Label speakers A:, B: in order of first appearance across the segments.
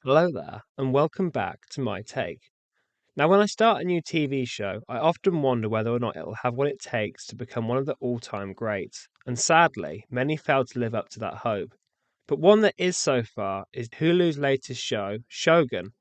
A: Hello there, and welcome back to my take. Now, when I start a new TV show, I often wonder whether or not it'll have what it takes to become one of the all time greats, and sadly, many fail to live up to that hope. But one that is so far is Hulu's latest show, Shogun.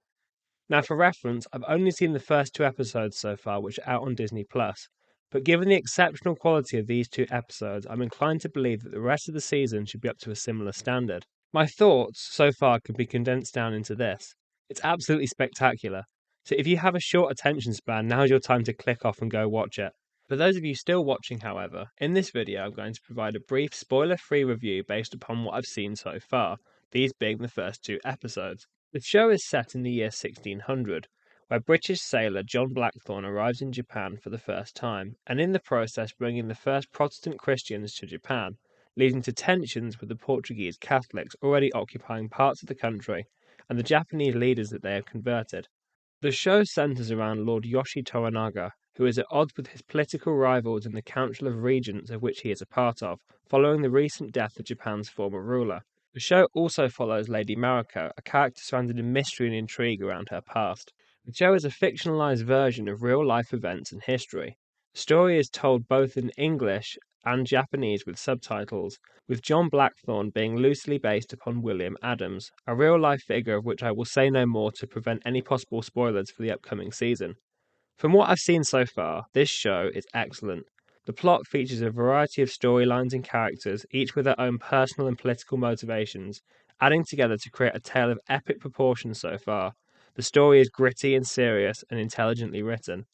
A: Now, for reference, I've only seen the first two episodes so far, which are out on Disney Plus. But given the exceptional quality of these two episodes, I'm inclined to believe that the rest of the season should be up to a similar standard. My thoughts so far can be condensed down into this: it's absolutely spectacular. So if you have a short attention span, now's your time to click off and go watch it. For those of you still watching, however, in this video I'm going to provide a brief spoiler-free review based upon what I've seen so far, these being the first two episodes. The show is set in the year 1600, where British sailor John Blackthorne arrives in Japan for the first time, and in the process bringing the first Protestant Christians to Japan, leading to tensions with the Portuguese Catholics already occupying parts of the country and the Japanese leaders that they have converted. The show centers around Lord Yoshi Toranaga, who is at odds with his political rivals in the Council of Regents of which he is a part of, following the recent death of Japan's former ruler. The show also follows Lady Mariko, a character surrounded in mystery and intrigue around her past. The show is a fictionalized version of real-life events and history. The story is told both in English and Japanese with subtitles, with John Blackthorne being loosely based upon William Adams, a real-life figure of which I will say no more to prevent any possible spoilers for the upcoming season. From what I've seen so far, this show is excellent. The plot features a variety of storylines and characters, each with their own personal and political motivations, adding together to create a tale of epic proportions so far. The story is gritty and serious and intelligently written.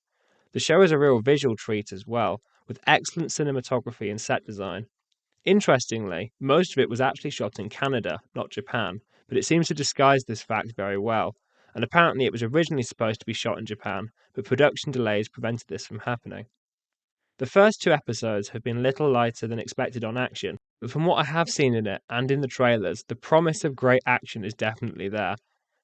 A: The show is a real visual treat as well, with excellent cinematography and set design. Interestingly, most of it was actually shot in Canada, not Japan, but it seems to disguise this fact very well, and apparently it was originally supposed to be shot in Japan, but production delays prevented this from happening. The first two episodes have been little lighter than expected on action, but from what I have seen in it and in the trailers, the promise of great action is definitely there.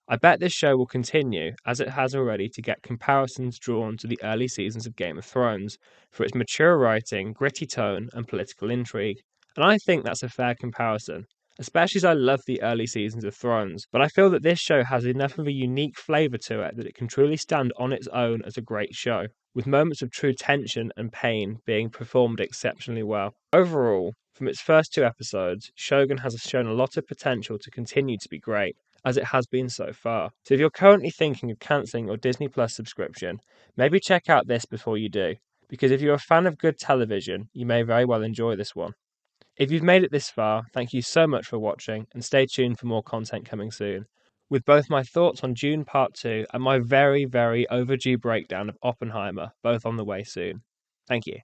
A: I bet this show will continue, as it has already, to get comparisons drawn to the early seasons of Game of Thrones for its mature writing, gritty tone, and political intrigue. And I think that's a fair comparison, especially as I love the early seasons of Thrones, but I feel that this show has enough of a unique flavour to it that it can truly stand on its own as a great show, with moments of true tension and pain being performed exceptionally well. Overall, from its first two episodes, Shogun has shown a lot of potential to continue to be great, as it has been so far. So if you're currently thinking of cancelling your Disney Plus subscription, maybe check out this before you do, because if you're a fan of good television, you may very well enjoy this one. If you've made it this far, thank you so much for watching, and stay tuned for more content coming soon, with both my thoughts on Dune Part 2 and my very, very overdue breakdown of Oppenheimer both on the way soon. Thank you.